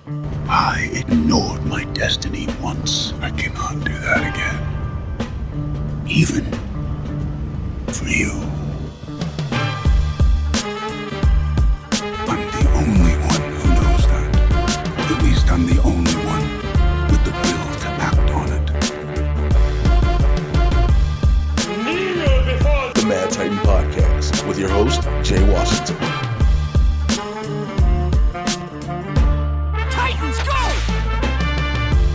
I ignored my destiny once. I cannot do that again. Even for you. I'm the only one who knows that. At least I'm the only one with the will to act on it. The Mad Titan Podcast with your host, Jay Washington.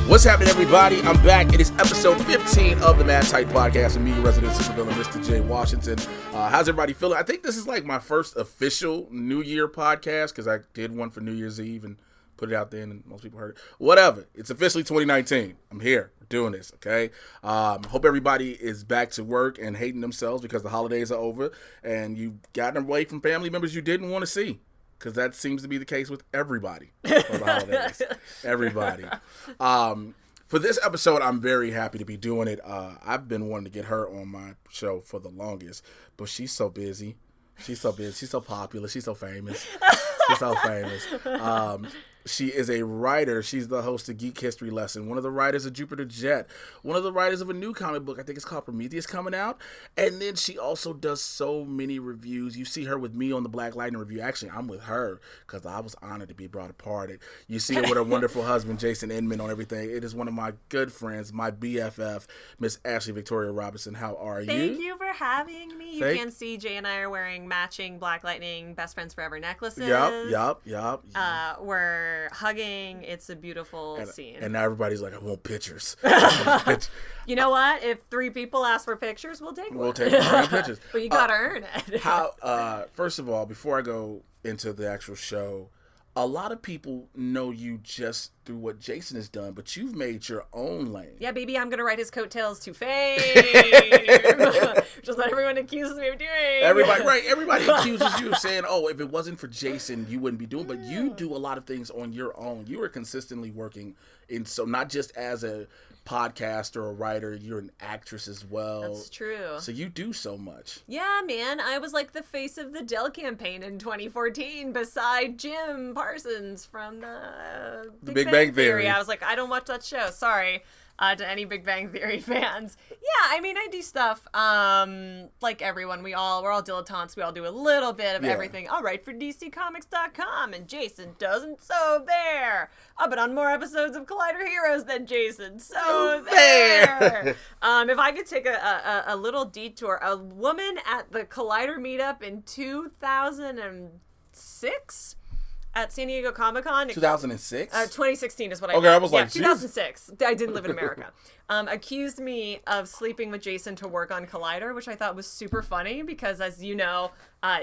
What's happening, everybody? I'm back. It is episode 15 of the Mad Titan Podcast with me, your resident supervillain, Mr. Jay Washington. How's everybody feeling? I think this is like my first official New Year podcast because I did one for New Year's Eve and put it out there and most people heard it. Whatever. It's officially 2019. I'm here. We're doing this, okay? Hope everybody is back to work and hating themselves because the holidays are over and you've gotten away from family members you didn't want to see. Because that seems to be the case with everybody for the holidays. Everybody. For this episode, I'm very happy to be doing it. I've been wanting to get her on my show for the longest, but she's so busy. She's so busy. She's so popular. She's so famous. She's so famous. She is a writer. She's the host of Geek History Lesson, one of the writers of Jupiter Jet, one of the writers of a new comic book. I think it's called Prometheus coming out. And then she also does so many reviews. You see her with me on the Black Lightning review. Actually, I'm with her because I was honored to be brought apart. You see her with her wonderful husband, Jason Inman, on everything. It is one of my good friends, my BFF, Miss Ashley Victoria Robinson. How are you? Thank you for having me. You can see Jay and I are wearing matching Black Lightning Best Friends Forever necklaces. Yup. We're hugging. It's a beautiful scene. And now everybody's like, I want pictures. You know what? If 3 people ask for pictures, we'll take one. We'll take pictures. But you gotta earn it. First of all, before I go into the actual show, a lot of people know you just through what Jason has done, but you've made your own lane. Yeah, baby, I'm gonna write his coattails to fame. Just what everyone accuses me of doing. Everybody accuses you of saying, oh, if it wasn't for Jason, you wouldn't be doing. But you do a lot of things on your own. You are consistently working so not just as a podcaster or writer, you're an actress as well. That's true. So you do so much. Yeah, man. I was like the face of the Dell campaign in 2014 beside Jim Parsons from the Big Bang Theory. I was like, I don't watch that show. Sorry. To any Big Bang Theory fans. Yeah, I mean, I do stuff like everyone. We're all dilettantes. We all do a little bit of everything. I'll write for DCComics.com, and Jason doesn't. So there. I've been on more episodes of Collider Heroes than Jason. So there. If I could take a little detour, a woman at the Collider meetup in 2006 at San Diego Comic-Con. 2006? 2016 is what I Okay, I was like, 2006. I didn't live in America. Accused me of sleeping with Jason to work on Collider, which I thought was super funny because, as you know,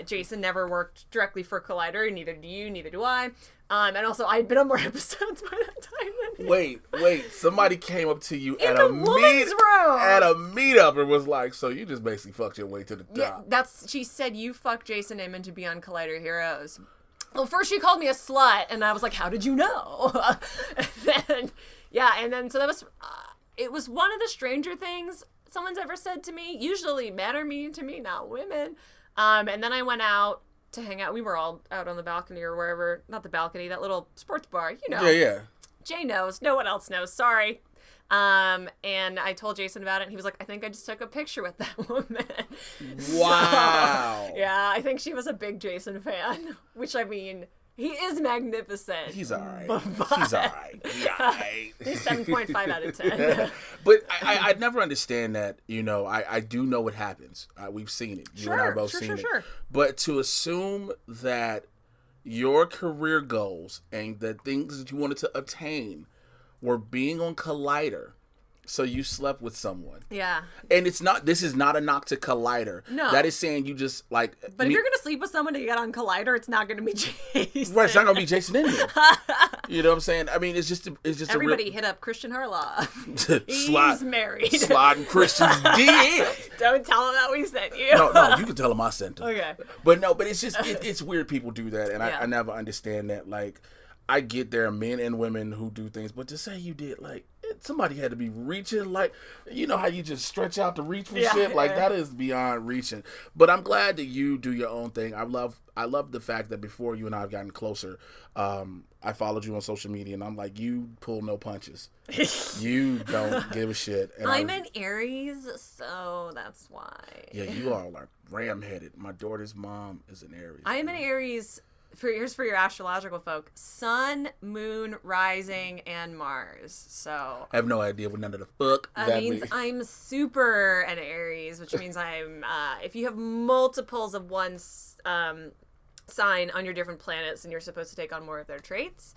Jason never worked directly for Collider. Neither do you, neither do I. And also, I had been on more episodes by that time than him. Wait. Somebody came up to you in the woman's room at a meetup and was like, so you just basically fucked your way to the top. Yeah, she said, you fucked Jason Inman to be on Collider Heroes. Well, first she called me a slut, and I was like, how did you know? So that was, it was one of the stranger things someone's ever said to me. Usually men are mean to me, not women. And then I went out to hang out. We were all out on the balcony or wherever, not the balcony, that little sports bar, you know. Yeah. Jay knows, no one else knows, sorry. And I told Jason about it, and he was like, I think I just took a picture with that woman. Wow. So, yeah, I think she was a big Jason fan, which, I mean, he is magnificent. He's all right. He's all right. He's 7.5 out of 10. But I never understand that, you know, I do know what happens. We've seen it. You and I both seen it. But to assume that your career goals and the things that you wanted to attain were being on Collider, so you slept with someone. Yeah. And this is not a knock to Collider. No. That is saying you just, like... But if you're going to sleep with someone to get on Collider, it's not going to be Jason. Right, it's not going to be Jason Inman. You know what I'm saying? I mean, it's just Everybody hit up Christian Harloff. He's married. Sliding Christian's DM. Don't tell him that we sent you. No, you can tell him I sent him. Okay. But it's just, it's weird people do that, and I never understand that. Like, I get there are men and women who do things, but to say you did, like, somebody had to be reaching, like, you know how you just stretch out to reach for shit? Like, that is beyond reaching. But I'm glad that you do your own thing. I love the fact that before you and I have gotten closer, I followed you on social media, and I'm like, you pull no punches. You don't give a shit. And I'm an Aries, so that's why. Yeah, you are like ram-headed. My daughter's mom is an Aries. I am an Aries. Here's for your astrological folk: Sun, Moon, Rising, and Mars. So I have no idea what none of the fuck that means. I'm super an Aries, which means I'm. If you have multiples of one sign on your different planets, then you're supposed to take on more of their traits.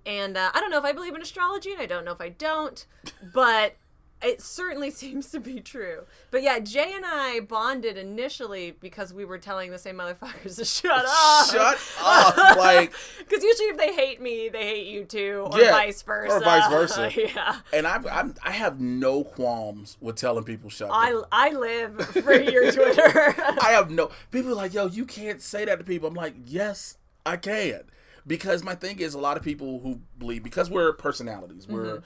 And I don't know if I believe in astrology, and I don't know if I don't, but it certainly seems to be true. But yeah, Jay and I bonded initially because we were telling the same motherfuckers to shut up. Shut up! Like, because usually if they hate me, they hate you too, or vice versa. Or vice versa. Yeah. And I have no qualms with telling people shut up. I live for your Twitter. I have no. People are like, yo, you can't say that to people. I'm like, yes, I can. Because my thing is, a lot of people who believe, because we're personalities, we're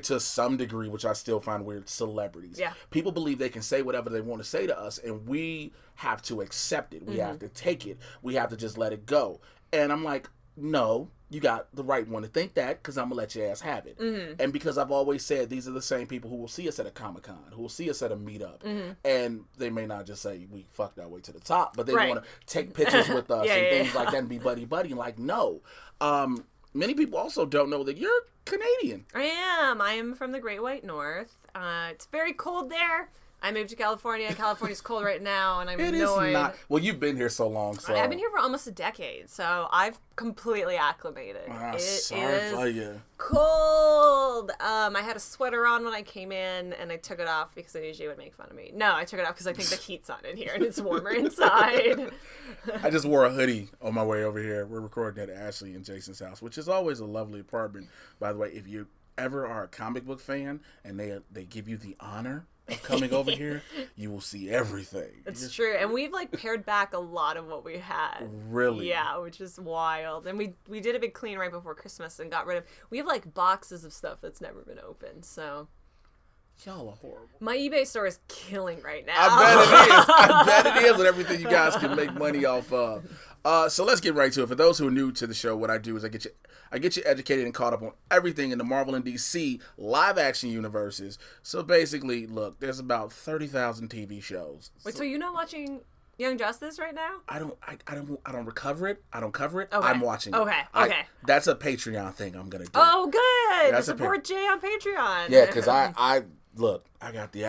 to some degree, which I still find weird, celebrities. Yeah. People believe they can say whatever they want to say to us, and we have to accept it. We have to take it. We have to just let it go. And I'm like, no, you got the right one to think that, because I'm going to let your ass have it. And because I've always said these are the same people who will see us at a Comic-Con, who will see us at a meetup, and they may not just say, we fucked our way to the top, but they want to take pictures with us and things like that and be buddy-buddy. Like, no. Many people also don't know that you're Canadian. I am from the Great White North. It's very cold there. I moved to California. California's cold right now, and I'm annoyed. It is not. Well, you've been here so long, so I've been here for almost a decade, so I've completely acclimated. Sorry for you. Cold. I had a sweater on when I came in, and I took it off because I knew Jay would make fun of me. No, I took it off because I think the heat's on in here, and it's warmer inside. I just wore a hoodie on my way over here. We're recording at Ashley and Jason's house, which is always a lovely apartment. By the way, if you ever are a comic book fan and they give you the honor of coming over here, you will see everything. It's true. And we've like pared back a lot of what we had. Really? Yeah, which is wild. And we did a big clean right before Christmas and got rid of, we have like boxes of stuff that's never been opened. So y'all are horrible. my eBay store is killing right now. I bet it is with everything you guys can make money off of. So let's get right to it. For those who are new to the show, what I do is I get you educated and caught up on everything in the Marvel and DC live action universes. So basically, look, there's about 30,000 TV shows. Wait, so you're not watching Young Justice right now? I don't cover it. Okay. I'm watching it. Okay. That's a Patreon thing I'm gonna do. Oh, good. That's Support Jay on Patreon. Yeah, because I look, I got the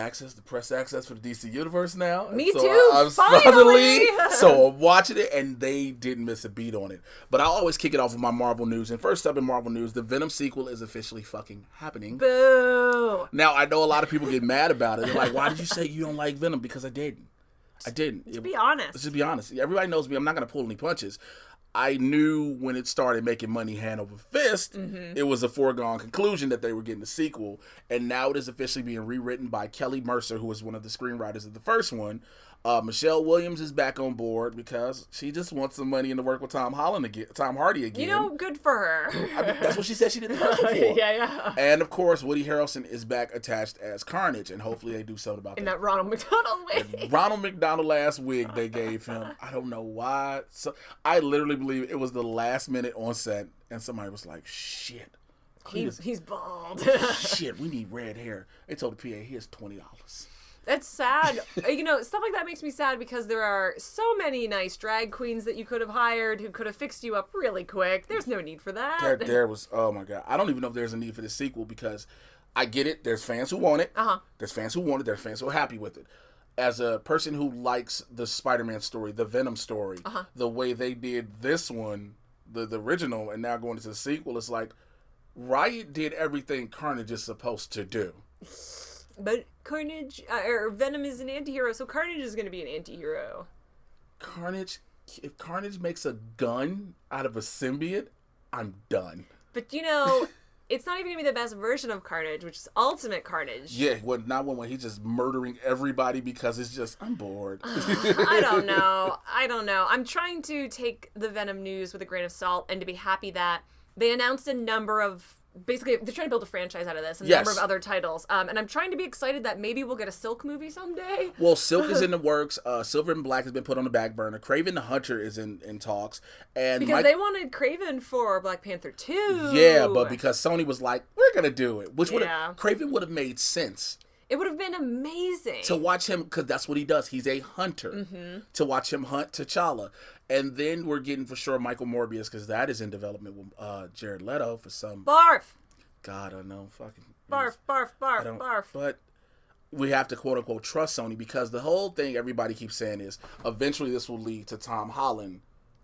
press access for the DC Universe now. Me so too, I'm finally! So I'm watching it, and they didn't miss a beat on it. But I always kick it off with my Marvel news. And first up in Marvel news, the Venom sequel is officially fucking happening. Boo! Now, I know a lot of people get mad about it. They're like, why did you say you don't like Venom? Because I didn't. Let's be honest. Let's just be honest. Everybody knows me. I'm not going to pull any punches. I knew when it started making money hand over fist, it was a foregone conclusion that they were getting a sequel. And now it is officially being rewritten by Kelly Mercer, who was one of the screenwriters of the first one. Michelle Williams is back on board because she just wants some money and to work with Tom Hardy again. You know, good for her. That's what she said she did the first one for. Yeah. And of course, Woody Harrelson is back attached as Carnage, and hopefully they do something about that. In that Ronald McDonald wig. Ronald McDonald last wig they gave him. I don't know why. So I literally believe it was the last minute on set, and somebody was like, "Shit, he's bald." Shit, we need red hair. They told the PA, "Here's $20." That's sad. You know, stuff like that makes me sad because there are so many nice drag queens that you could have hired who could have fixed you up really quick. There's no need for that. There was, oh my God. I don't even know if there's a need for the sequel because I get it. There's fans who want it. There's fans who want it. There's fans who are happy with it. As a person who likes the Spider-Man story, the Venom story, the way they did this one, the original, and now going into the sequel, it's like Riot did everything Carnage is supposed to do. But Carnage, or Venom is an anti-hero, so Carnage is going to be an anti-hero. If Carnage makes a gun out of a symbiote, I'm done. But you know, it's not even going to be the best version of Carnage, which is Ultimate Carnage. Yeah, not one where he's just murdering everybody because it's just, I'm bored. I don't know. I'm trying to take the Venom news with a grain of salt and to be happy that they announced a number of basically, they're trying to build a franchise out of this and a number of other titles. And I'm trying to be excited that maybe we'll get a Silk movie someday. Well, Silk is in the works. Silver and Black has been put on the back burner. Kraven the Hunter is in talks. And because they wanted Kraven for Black Panther 2. Yeah, but because Sony was like, we're going to do it. Which Kraven would have made sense. It would have been amazing. To watch him, because that's what he does. He's a hunter. Mm-hmm. To watch him hunt T'Challa. And then we're getting for sure Michael Morbius, because that is in development with Jared Leto for some... Barf! God, I know. Fucking... Barf, barf, barf, barf. But we have to quote-unquote trust Sony, because the whole thing everybody keeps saying is eventually this will lead to Tom Holland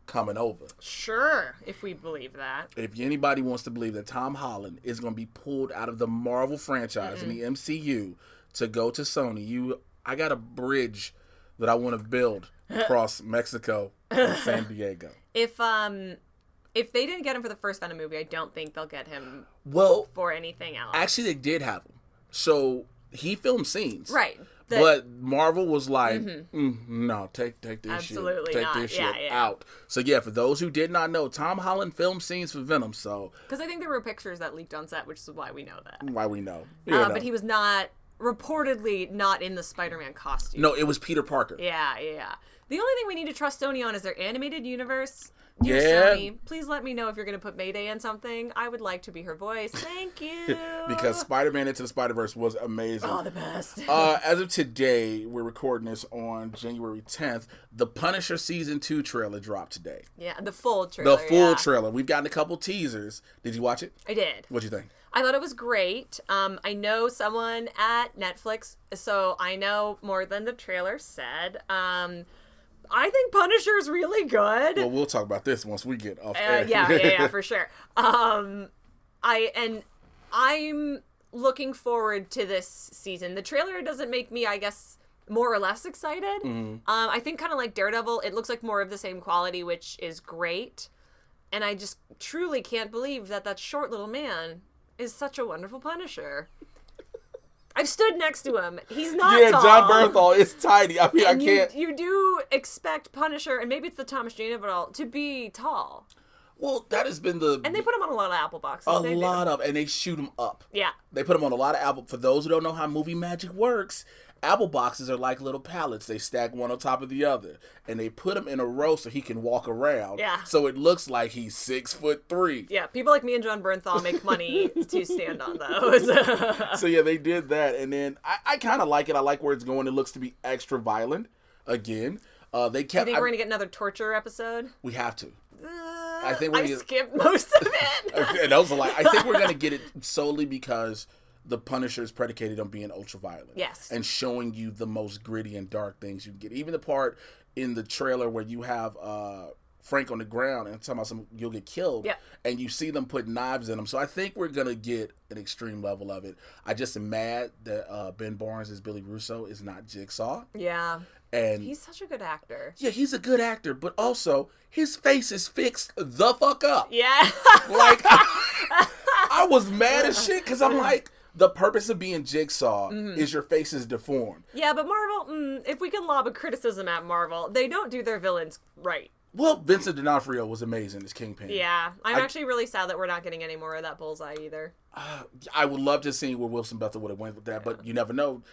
coming over. Sure, if we believe that. If anybody wants to believe that Tom Holland is going to be pulled out of the Marvel franchise in the MCU to go to Sony, I got a bridge that I want to build across Mexico and San Diego. If they didn't get him for the first Venom movie, I don't think they'll get him for anything else. Actually, they did have him. So he filmed scenes. Right. But Marvel was like, no, take this absolutely shit. not. Take this shit out. So yeah, for those who did not know, Tom Holland filmed scenes for Venom. So because I think there were pictures that leaked on set, which is why we know that. Why we know. But he was reportedly not in the Spider-Man costume. No, it was Peter Parker. Yeah. The only thing we need to trust Sony on is their animated universe. Sony, please let me know if you're going to put Mayday in something. I would like to be her voice. Thank you. Because Spider-Man Into the Spider-Verse was amazing. Oh, the best. As of today, we're recording this on January 10th. The Punisher Season 2 trailer dropped today. Yeah, the full trailer. Trailer. We've gotten a couple teasers. Did you watch it? I did. What'd you think? I thought it was great. I know someone at Netflix, so I know more than the trailer said. I think Punisher's really good. Well, we'll talk about this once we get off air. Yeah, for sure. I'm looking forward to this season. The trailer doesn't make me, I guess, more or less excited. Mm-hmm. I think kind of like Daredevil, it looks like more of the same quality, which is great. And I just truly can't believe that short little man is such a wonderful Punisher. I've stood next to him. He's not tall. Yeah, John Bernthal is tiny. I mean, I can't... You do expect Punisher, and maybe it's the Thomas Jane of it all, to be tall. Well, that has been the... And they put him on a lot of Apple boxes. And they shoot him up. Yeah. They put him on a lot of Apple... For those who don't know how movie magic works, Apple boxes are like little pallets. They stack one on top of the other. And they put him in a row so he can walk around. Yeah. So it looks like he's 6'3". Yeah, people like me and John Bernthal make money to stand on those. So yeah, they did that. And then I kind of like it. I like where it's going. It looks to be extra violent again. They kept... Do you think we're going to get another torture episode? We have to. I skipped most of it. And those are like, I think we're going to get it solely because the Punisher is predicated on being ultra violent. Yes. And showing you the most gritty and dark things you can get. Even the part in the trailer where you have Frank on the ground and talking about you'll get killed. Yeah. And you see them put knives in them. So I think we're going to get an extreme level of it. I just am mad that Ben Barnes as Billy Russo is not Jigsaw. Yeah. And he's such a good actor. Yeah, he's a good actor, but also his face is fixed the fuck up. Yeah. Like, I was mad as shit because I'm like, the purpose of being Jigsaw is your face is deformed. Yeah, but Marvel, if we can lob a criticism at Marvel, they don't do their villains right. Well, Vincent D'Onofrio was amazing as Kingpin. Yeah, I'm actually really sad that we're not getting any more of that Bullseye either. I would love to see where Wilson Bethel would have went with that, but you never know.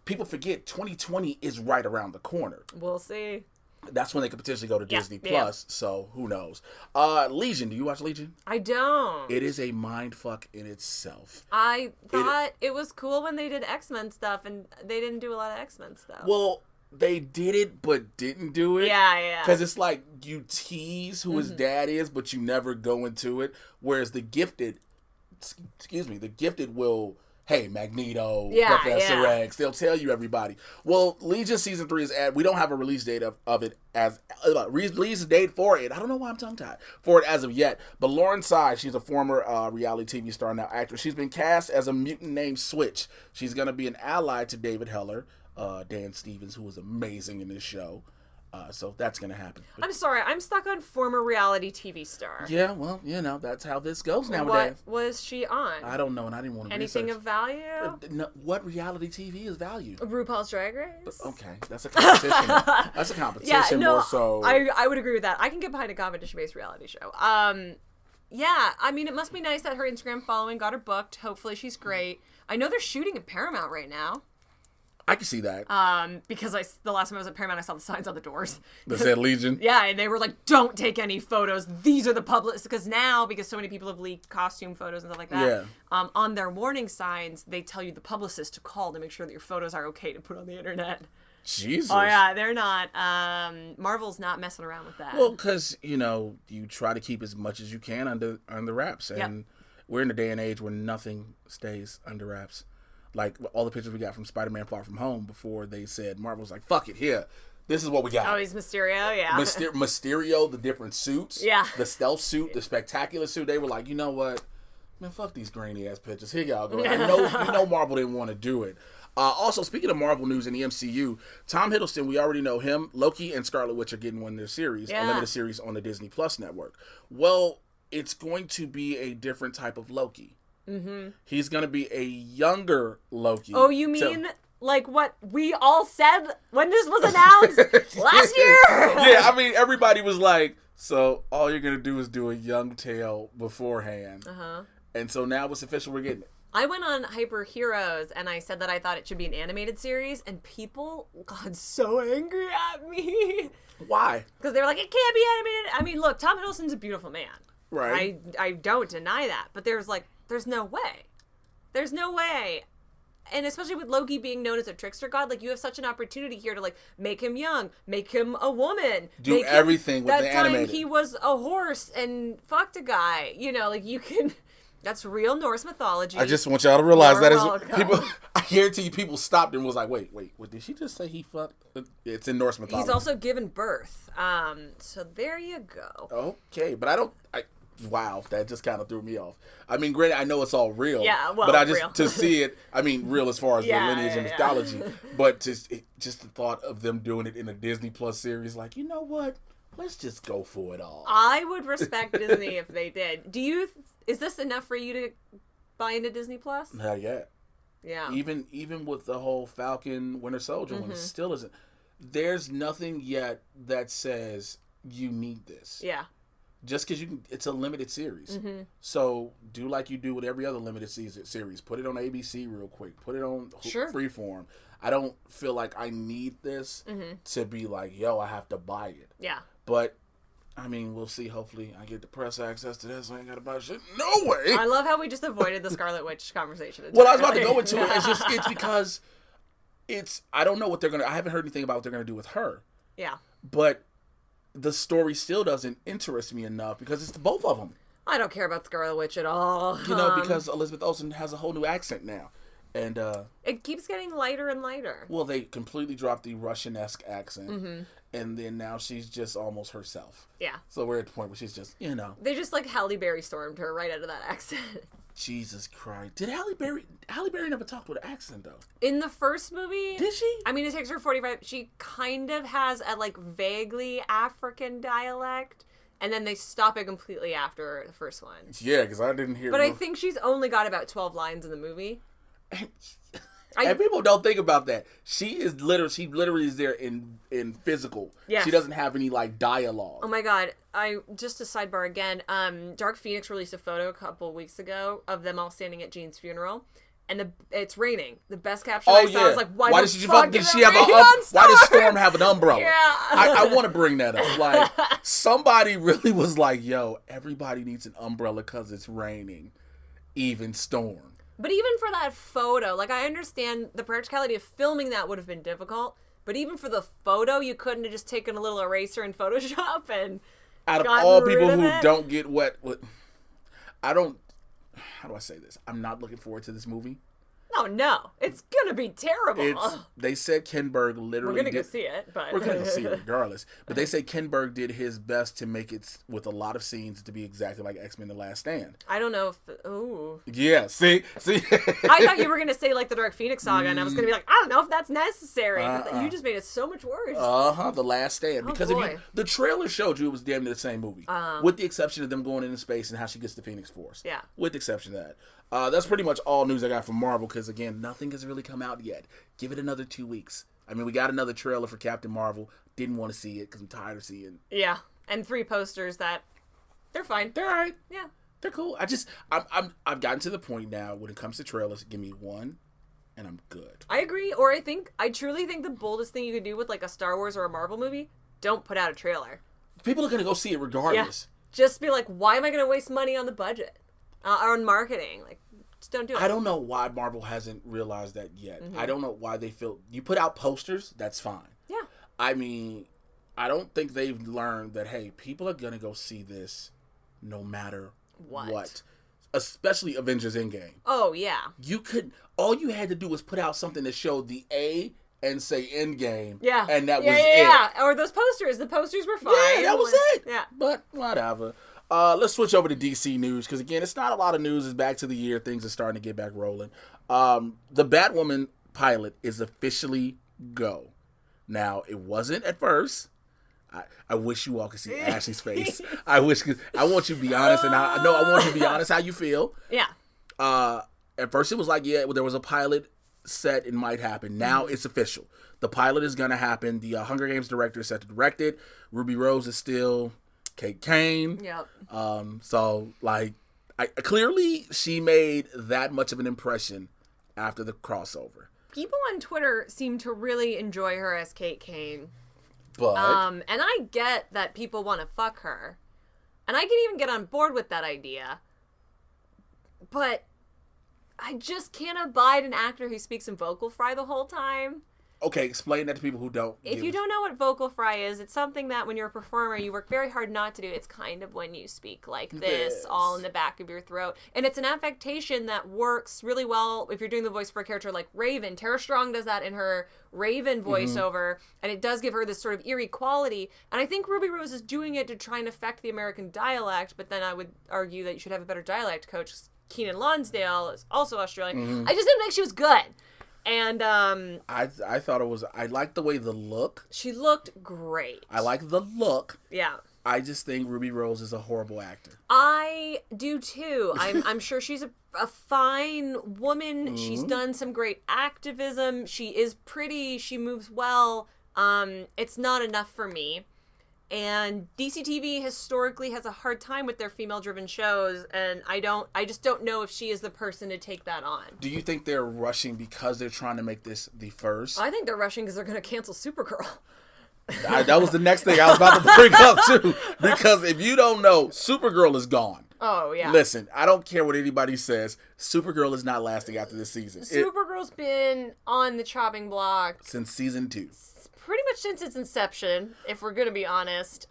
People forget 2020 is right around the corner. We'll see. That's when they could potentially go to Disney Plus, so who knows. Legion, do you watch Legion? I don't. It is a mindfuck in itself. I thought it was cool when they did X-Men stuff, and they didn't do a lot of X-Men stuff. Well, they did it, but didn't do it. Yeah. Because it's like you tease who his dad is, but you never go into it. Whereas the Gifted will... Hey, Magneto, Professor X, they'll tell you everybody. Well, Legion Season 3 is we don't have a release date of it as, release date for it. I don't know why I'm tongue-tied. For it as of yet. But Lauren Tsai, she's a former reality TV star, now actress. She's been cast as a mutant named Switch. She's going to be an ally to David Heller, Dan Stevens, who was amazing in this show. So that's going to happen. I'm sorry, I'm stuck on former reality TV star. Yeah, well, that's how this goes nowadays. What was she on? I don't know, and I didn't want to Anything research. of value? No, what reality TV is value? RuPaul's Drag Race? Okay, that's a competition. That's a competition more so. I would agree with that. I can get behind a competition-based reality show. Yeah, I mean, it must be nice that her Instagram following got her booked. Hopefully she's great. I know they're shooting at Paramount right now. I can see that. Because the last time I was at Paramount, I saw the signs on the doors. That said Legion? Yeah, and they were like, don't take any photos. These are the public... Because now, because so many people have leaked costume photos and stuff like that, on their warning signs, they tell you the publicist to call to make sure that your photos are okay to put on the internet. Jesus. Oh, yeah, they're not. Marvel's not messing around with that. Well, because, you try to keep as much as you can under wraps. And we're in a day and age where nothing stays under wraps. Like, all the pictures we got from Spider-Man Far From Home before they said, Marvel's like, fuck it, here. This is what we got. Oh, he's Mysterio, yeah. Mysterio, the different suits. Yeah. The stealth suit, the spectacular suit. They were like, you know what? Man, fuck these grainy-ass pictures. Here y'all go. I know Marvel didn't want to do it. Also, speaking of Marvel news in the MCU, Tom Hiddleston, we already know him. Loki and Scarlet Witch are getting one of their series, a limited series on the Disney Plus network. Well, it's going to be a different type of Loki. Mm-hmm. He's going to be a younger Loki. Oh, you mean like what we all said when this was announced last year? Yeah, I mean, everybody was like, so all you're going to do is do a young tale beforehand. Uh-huh. And so now it's official, we're getting it. I went on Hyper Heroes and I said that I thought it should be an animated series, and people got so angry at me. Why? Because they were like, it can't be animated. I mean, look, Tom Hiddleston's a beautiful man. Right. I don't deny that. But there's no way. There's no way. And especially with Loki being known as a trickster god, like, you have such an opportunity here to, like, make him young, make him a woman. Do everything with the animated. That time he was a horse and fucked a guy. Like, you can... That's real Norse mythology. I just want y'all to realize You're that welcome. is people. I guarantee you, people stopped and was like, "Wait, what did she just say? He fucked?" It's in Norse mythology. He's also given birth. So there you go. Okay, but wow, that just kind of threw me off. I mean, granted, I know it's all real. Yeah, well, but I just real. to see it. I mean, real as far as the lineage and mythology. But just the thought of them doing it in a Disney Plus series, like, you know what? Let's just go for it all. I would respect Disney if they did. Is this enough for you to buy into Disney Plus? Not yet. Yeah. Even with the whole Falcon Winter Soldier one, it still isn't. There's nothing yet that says you need this. Yeah. Just because it's a limited series. Mm-hmm. So do like you do with every other limited series. Put it on ABC real quick. Put it on Freeform. I don't feel like I need this to be like, yo, I have to buy it. Yeah. But, I mean, we'll see. Hopefully I get the press access to this, so I ain't got to buy shit. No way! I love how we just avoided the Scarlet Witch conversation. Well, I was about to go into it. It's because I don't know what they're going to... I haven't heard anything about what they're going to do with her. Yeah. But the story still doesn't interest me enough because it's both of them. I don't care about Scarlet Witch at all. Because Elizabeth Olsen has a whole new accent now. And it keeps getting lighter and lighter. Well, they completely dropped the Russian-esque accent. And then now she's just almost herself. Yeah. So we're at the point where she's just, They just like Halle Berry stormed her right out of that accent. Jesus Christ. Did Halle Berry never talked with an accent, though? In the first movie? Did she? I mean, it takes her 45. She kind of has a like vaguely African dialect. And then they stop it completely after the first one. Yeah, because I didn't hear. But I think she's only got about 12 lines in the movie. And people don't think about that. She literally is there in physical. Yes. She doesn't have any like dialogue. Oh my god. Just a sidebar again. Dark Phoenix released a photo a couple weeks ago of them all standing at Jean's funeral. And it's raining. The best caption I saw was like, why does she why does Storm have an umbrella? Yeah. I want to bring that up. Like, somebody really was like, yo, everybody needs an umbrella because it's raining. Even Storm. But even for that photo, like, I understand the practicality of filming that would have been difficult. But even for the photo, you couldn't have just taken a little eraser in Photoshop and out of all people who don't get wet, I don't... How do I say this? I'm not looking forward to this movie. Oh, no. It's going to be terrible. They said Ken Berg literally We're going to go see it, but... We're going to go see it regardless. But they say Ken Berg did his best to make it, with a lot of scenes, to be exactly like X-Men The Last Stand. I don't know if... Ooh. Yeah, see? I thought you were going to say, like, the Dark Phoenix saga, and I was going to be like, I don't know if that's necessary. You just made it so much worse. The Last Stand. Because the trailer showed you it was damn near the same movie. With the exception of them going into space and how she gets the Phoenix Force. Yeah. With the exception of that. That's pretty much all news I got from Marvel because, again, nothing has really come out yet. Give it another 2 weeks. I mean, we got another trailer for Captain Marvel. Didn't want to see it because I'm tired of seeing. Yeah, and 3 posters that they're fine. They're all right. Yeah. They're cool. I've gotten to the point now when it comes to trailers, give me one and I'm good. I agree. Or I truly think the boldest thing you could do with like a Star Wars or a Marvel movie, don't put out a trailer. People are going to go see it regardless. Yeah. Just be like, why am I going to waste money on the budget? Or on marketing? Like, just don't do it. I don't know why Marvel hasn't realized that yet. Mm-hmm. I don't know why they feel... You put out posters, that's fine. Yeah. I mean, I don't think they've learned that, hey, people are going to go see this no matter what. Especially Avengers Endgame. Oh, yeah. All you had to do was put out something that showed the A and say Endgame. Yeah. And that was it. Yeah. Or those posters. The posters were fine. Yeah, that was it. Yeah. But whatever. Let's switch over to DC news, because again, it's not a lot of news. It's back to the year. Things are starting to get back rolling. The Batwoman pilot is officially go. Now, it wasn't at first. I wish you all could see Ashley's face. I want you to be honest, and I want you to be honest how you feel. Yeah. At first it was like, yeah, there was a pilot set, it might happen. Now it's official. The pilot is going to happen. The Hunger Games director is set to direct it. Ruby Rose is still Kate Kane. Yep. So, like, clearly she made that much of an impression after the crossover. People on Twitter seem to really enjoy her as Kate Kane. But and I get that people want to fuck her. And I can even get on board with that idea. But I just can't abide an actor who speaks in vocal fry the whole time. Okay, explain that to people who don't. If you don't know what vocal fry is, it's something that when you're a performer, you work very hard not to do. It's kind of when you speak like this, all in the back of your throat. And it's an affectation that works really well if you're doing the voice for a character like Raven. Tara Strong does that in her Raven voiceover, and it does give her this sort of eerie quality. And I think Ruby Rose is doing it to try and affect the American dialect, but then I would argue that you should have a better dialect coach. Keenan Lonsdale is also Australian. I just didn't think she was good. And I thought it was. I liked the way the look. She looked great. I like the look. Yeah. I just think Ruby Rose is a horrible actor. I do too. I'm sure she's a fine woman. She's done some great activism. She is pretty. She moves well. It's not enough for me. And DCTV historically has a hard time with their female-driven shows, and I just don't know if she is the person to take that on. Do you think they're rushing because they're trying to make this the first? I think they're rushing because they're going to cancel Supergirl. That was the next thing I was about to bring up, too. Because if you don't know, Supergirl is gone. Oh, yeah. Listen, I don't care what anybody says. Supergirl is not lasting after this season. Supergirl's been on the chopping block since season 2. Pretty much since its inception, if we're gonna be honest.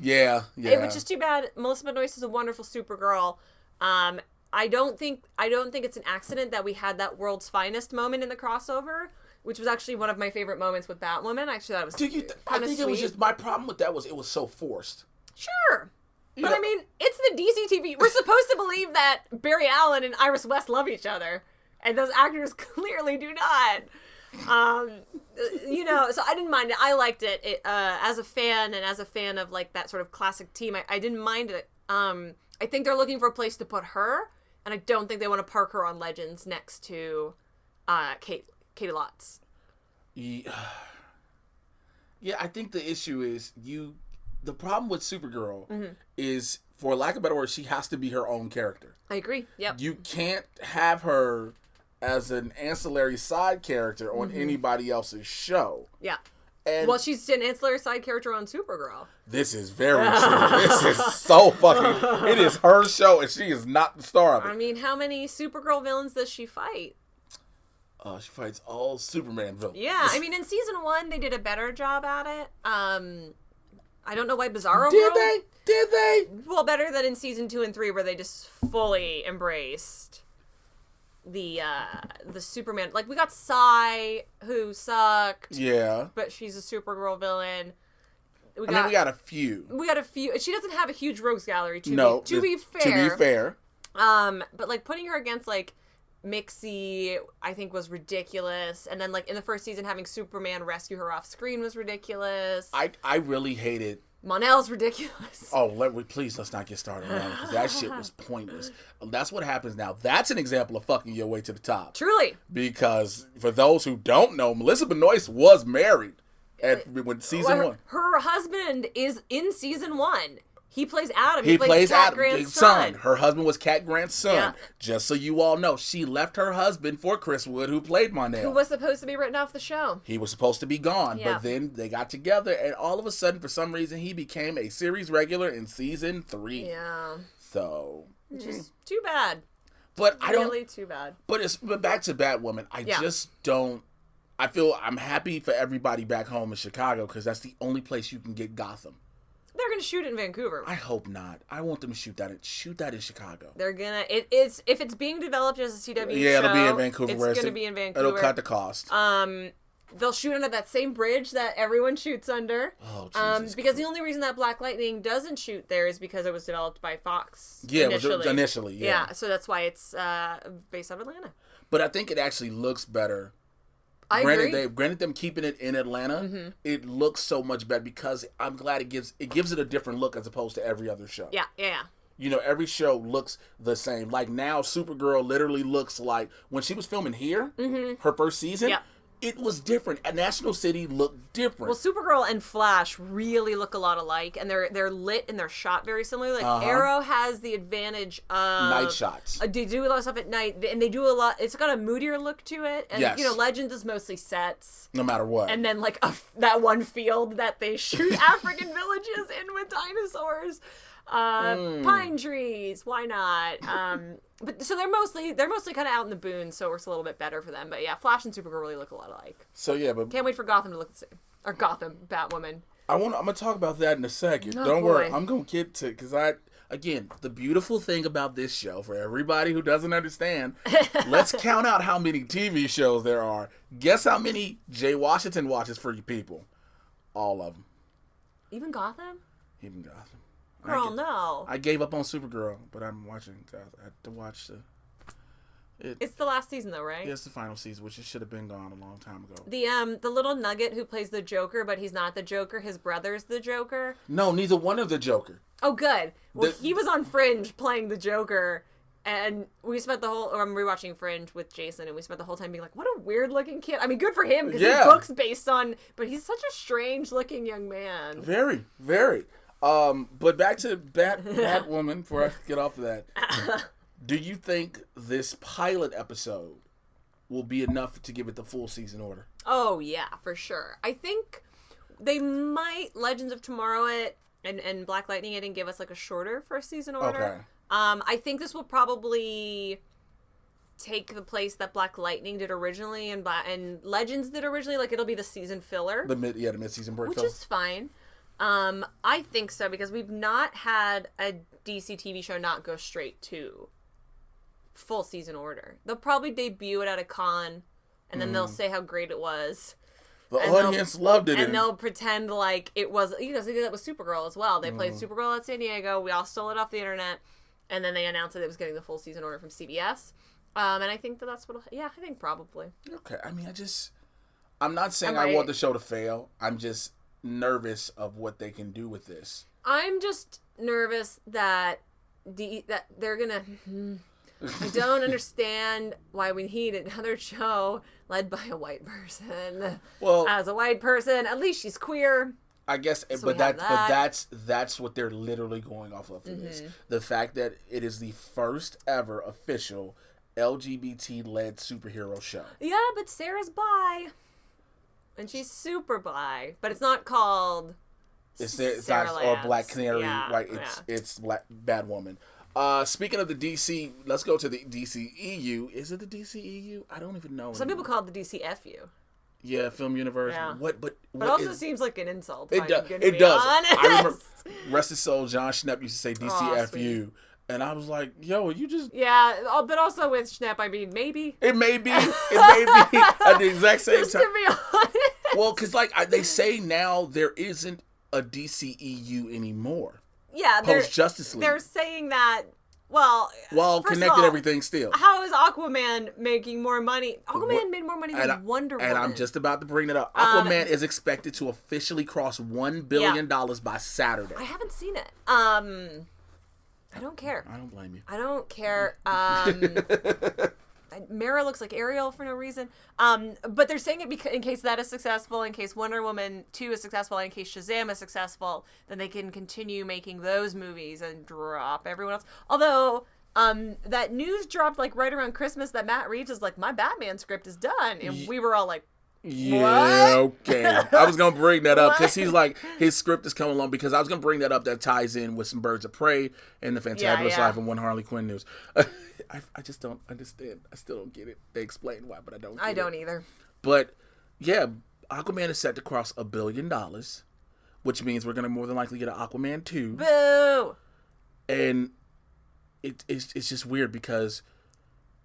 Yeah. It was just too bad. Melissa Benoist is a wonderful Supergirl. I don't think it's an accident that we had that world's finest moment in the crossover, which was actually one of my favorite moments with Batwoman. I actually thought it was kind of sweet. It was just my problem with that was it was so forced. Sure. But I mean, it's the DC TV. We're supposed to believe that Barry Allen and Iris West love each other, and those actors clearly do not. So I didn't mind it. I liked it. As a fan and as a fan of like that sort of classic team, I didn't mind it. I think they're looking for a place to put her, and I don't think they want to park her on Legends next to Katie Lotz. Yeah, I think the issue is the problem with Supergirl is, for lack of a better word, she has to be her own character. I agree. Yep. You can't have her as an ancillary side character on anybody else's show. Yeah. And well, she's an ancillary side character on Supergirl. This is very true. This is so fucking... It is her show, and she is not the star of it. I mean, how many Supergirl villains does she fight? She fights all Superman villains. Yeah, I mean, in season 1, they did a better job at it. I don't know why Bizarro Did World... Did they? Well, better than in season 2 and 3, where they just fully embraced the Superman. Like, we got Sai, who sucked. Yeah. But she's a Supergirl villain. We got a few. We got a few. She doesn't have a huge rogues gallery, to be fair. To be fair. But, like, putting her against, like, Mixie, I think, was ridiculous. And then, like, in the first season, having Superman rescue her off screen was ridiculous. I really hated... Mon-El's ridiculous. Oh, let's not get started on that, because that shit was pointless. That's what happens now. That's an example of fucking your way to the top. Truly. Because for those who don't know, Melissa Benoist was married when season 1. Her husband is in season 1. He plays Adam. He plays Cat Adam, Grant's son. Her husband was Cat Grant's son. Yeah. Just so you all know, she left her husband for Chris Wood, who played Mondale. Who was supposed to be written off the show. He was supposed to be gone, Yeah. but then they got together, and all of a sudden, for some reason, he became a series regular in season 3. Yeah. So, Just too bad. but Really too bad. But back to Batwoman, I just don't. I feel I'm happy for everybody back home in Chicago because that's the only place you can get Gotham. They're gonna shoot it in Vancouver. I hope not. I want them to shoot that in Chicago. They're gonna. It's if it's being developed as a CW show. Yeah, it'll be in Vancouver. It's gonna be in Vancouver. It'll cut the cost. They'll shoot under that same bridge that everyone shoots under. Oh, Jesus because the only reason that Black Lightning doesn't shoot there is because it was developed by Fox. Yeah, initially. it was initially. Yeah. So that's why it's based out of Atlanta. But I think it actually looks better. I agree. Granted them keeping it in Atlanta, it looks so much better because I'm glad it gives it a different look as opposed to every other show. Yeah. You know, every show looks the same. Like now, Supergirl literally looks like when she was filming here, her first season. Yeah. It was different. National City looked different. Well, Supergirl and Flash really look a lot alike, and they're lit and they're shot very similarly. Like Arrow has the advantage of night shots. They do a lot of stuff at night, and they do a lot. It's got a moodier look to it, and Yes. Legends is mostly sets. No matter what. And then like that one field that they shoot African villages in with dinosaurs, pine trees. Why not? But so they're mostly kind of out in the boons, so it works a little bit better for them. But yeah, Flash and Supergirl really look a lot alike. So yeah, but Can't wait for Gotham to look the same. Or Gotham, Batwoman. I'm gonna talk about that in a second. Oh, Don't boy. worry, I'm gonna get to because again, the beautiful thing about this show for everybody who doesn't understand, let's count out how many TV shows there are. Guess how many Jay Washington watches for you people? All of them. Even Gotham? Even Gotham. Girl, no. I gave up on Supergirl, but I'm watching. I have to watch It's the last season though, right? Yeah, it's the final season, which it should have been gone a long time ago. The little nugget who plays the Joker, but he's not the Joker. His brother's the Joker. No, neither one of the Joker. Oh, good. Well, he was on Fringe playing the Joker, and we spent the whole. I'm rewatching Fringe with Jason, and we spent the whole time being like, "What a weird looking kid." I mean, good for him because his book's based on, but he's such a strange looking young man. Very, very. But back to Batwoman before I get off of that. Do you think this pilot episode will be enough to give it the full season order? Oh yeah, for sure. I think they might Legends of Tomorrow it and Black Lightning it and give us like a shorter first season order. Okay. I think this will probably take the place that Black Lightning did originally and Legends did originally. Like it'll be the season filler. The mid-season break, which is fine. I think so because we've not had a DC TV show not go straight to full season order. They'll probably debut it at a con, and then they'll say how great it was. The audience loved it, and they'll pretend like it was. They did that with Supergirl as well. They played Supergirl at San Diego. We all stole it off the internet, and then they announced that it was getting the full season order from CBS. And I think that's what. Yeah, I think probably. Okay, I mean, I'm not saying I want the show to fail. I'm just nervous of what they can do with this. I'm just nervous that they're gonna. I don't understand why we need another show led by a white person. Well, as a white person, at least she's queer. I guess, so but that's what they're literally going off of for this. The fact that it is the first ever official LGBT-led superhero show. Yeah, but Sarah's bi, and she's super bi, but it's not called. It's not or Black Canary, right? It's Black Batwoman. Speaking of the DC, let's go to the DCEU. Is it the DCEU? I don't even know. Some people call it the DCFU. Yeah, Film Universe. Yeah. But also seems like an insult. It does. Honest. I remember, rest his soul, John Schnepp used to say DCFU. And I was like, yo, you just... Yeah, but also with Schnepp, I mean, maybe. It may be at the exact same just time. To be honest. Well, because they say now there isn't a DCEU anymore. Yeah, post Justice League. They're saying that. Well, connected everything still. How is Aquaman making more money? Aquaman made more money than Wonder Woman. And I'm just about to bring that up. Aquaman is expected to officially cross $1 billion by Saturday. I haven't seen it. I don't care. I don't blame you. I don't care. Mara looks like Ariel for no reason. But they're saying it in case that is successful, in case Wonder Woman 2 is successful, in case Shazam is successful, then they can continue making those movies and drop everyone else. Although, that news dropped like right around Christmas that Matt Reeves is like, my Batman script is done. And we were all like, yeah, what? okay. I was going to bring that up because he's like, his script is coming along, because I was going to bring that up. That ties in with some Birds of Prey and the Fantabulous Life and One Harley Quinn news. I just don't understand. I still don't get it. They explain why, but I don't get I don't either. But yeah, Aquaman is set to cross $1 billion, which means we're going to more than likely get an Aquaman 2. Boo! And it's just weird because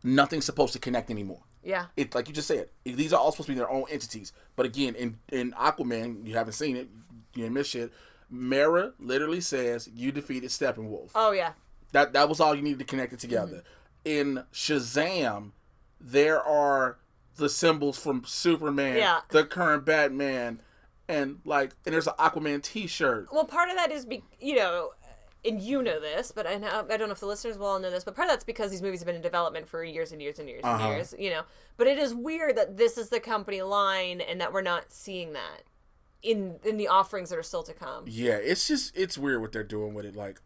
nothing's supposed to connect anymore. Yeah. It, like you just said, these are all supposed to be their own entities. But again, in Aquaman, you haven't seen it, you didn't miss shit. Mara literally says, you defeated Steppenwolf. Oh, yeah. That was all you needed to connect it together. Mm-hmm. In Shazam, there are the symbols from Superman, the current Batman, and there's an Aquaman t-shirt. Well, part of that is, and you know this, but I don't know if the listeners will all know this, but part of that's because these movies have been in development for years and years and years and years, But it is weird that this is the company line and that we're not seeing that in the offerings that are still to come. Yeah, it's weird what they're doing with it. Like,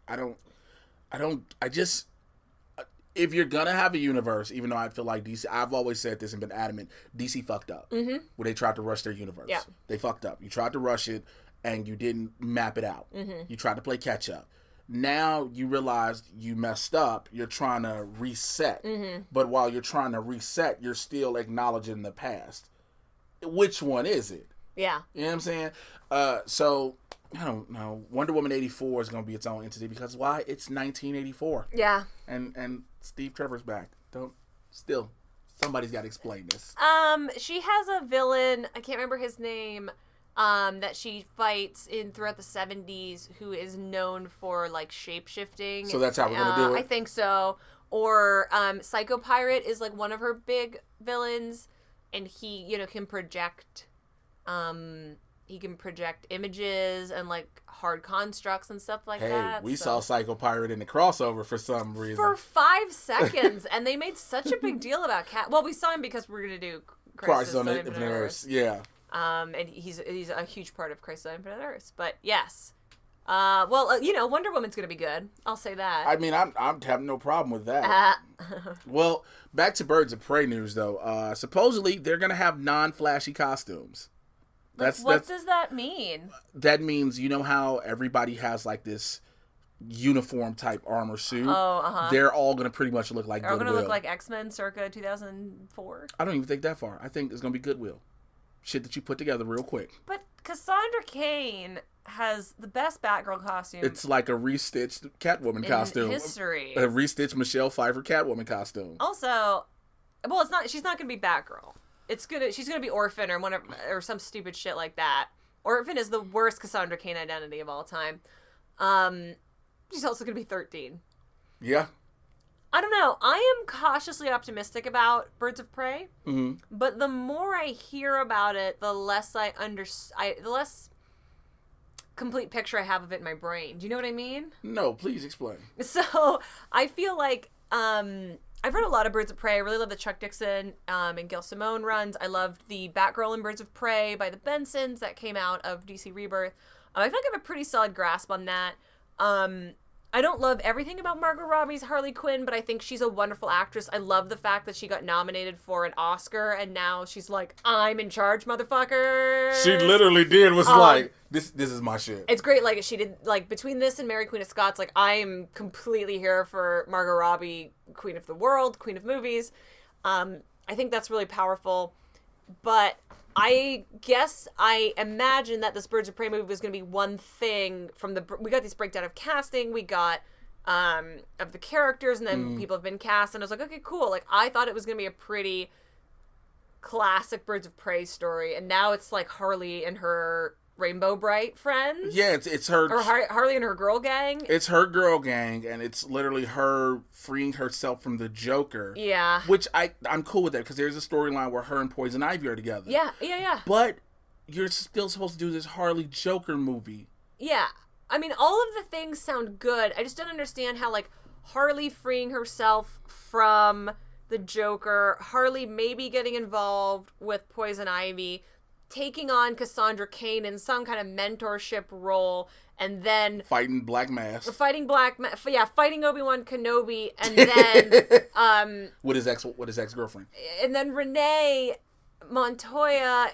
if you're gonna have a universe, even though I feel like DC, I've always said this and been adamant, DC fucked up when they tried to rush their universe. Yeah. They fucked up. You tried to rush it and you didn't map it out. Mm-hmm. You tried to play catch up. Now you realized you messed up. You're trying to reset. Mm-hmm. But while you're trying to reset, you're still acknowledging the past. Which one is it? Yeah. You know what I'm saying? So, I don't know. Wonder Woman 84 is going to be its own entity because why? It's 1984. Yeah. And Steve Trevor's back. Somebody's got to explain this. She has a villain, I can't remember his name, that she fights throughout the 70s, who is known for shape-shifting. So that's how we're going to do it? I think so. Or Psycho Pirate is one of her big villains, and he, can project images and hard constructs and stuff like that. We saw Psycho Pirate in the crossover for some reason. For 5 seconds, and they made such a big deal about Cat. Well, we saw him because we're going to do Crisis on Infinite Earths. Yeah. And he's a huge part of Crisis on Infinite Earths. But yes. Wonder Woman's going to be good. I'll say that. I mean, I'm having no problem with that. Well, back to Birds of Prey news, though. Supposedly, they're going to have non-flashy costumes. What does that mean? That means, how everybody has this uniform type armor suit? Oh, uh-huh. They're all going to pretty much look like Goodwill. They're going to look like X-Men circa 2004? I don't even think that far. I think it's going to be Goodwill. Shit that you put together real quick. But Cassandra Cain has the best Batgirl costume. It's like a restitched Catwoman costume. History. A restitched Michelle Pfeiffer Catwoman costume. Also, she's not going to be Batgirl. She's gonna be Orphan or some stupid shit like that. Orphan is the worst Cassandra Cain identity of all time. She's also gonna be 13. Yeah. I don't know. I am cautiously optimistic about Birds of Prey, but the more I hear about it, the less the less complete picture I have of it in my brain. Do you know what I mean? No, please explain. So I feel like I've read a lot of Birds of Prey. I really love the Chuck Dixon and Gail Simone runs. I loved the Batgirl and Birds of Prey by the Bensons that came out of DC Rebirth. I feel like I have a pretty solid grasp on that. I don't love everything about Margot Robbie's Harley Quinn, but I think she's a wonderful actress. I love the fact that she got nominated for an Oscar, and now she's like, I'm in charge, motherfucker. She literally did. This is my shit. It's great. She did, between this and Mary Queen of Scots, I am completely here for Margot Robbie, Queen of the World, Queen of Movies. I think that's really powerful. But I guess I imagine that this Birds of Prey movie was going to be one thing we got this breakdown of casting, we got of the characters, and then people have been cast, and I was like, okay, cool. I thought it was going to be a pretty classic Birds of Prey story, and now it's Harley and her Rainbow Bright friends. Yeah, it's her. Or Harley and her girl gang. It's her girl gang, and it's literally her freeing herself from the Joker. Yeah. Which I'm cool with that, because there's a storyline where her and Poison Ivy are together. Yeah. But you're still supposed to do this Harley Joker movie. Yeah. I mean, all of the things sound good. I just don't understand how, Harley freeing herself from the Joker, Harley maybe getting involved with Poison Ivy, taking on Cassandra Cain in some kind of mentorship role, and then fighting Black Mask. Fighting Obi-Wan Kenobi, and then with his ex-girlfriend. And then Renee Montoya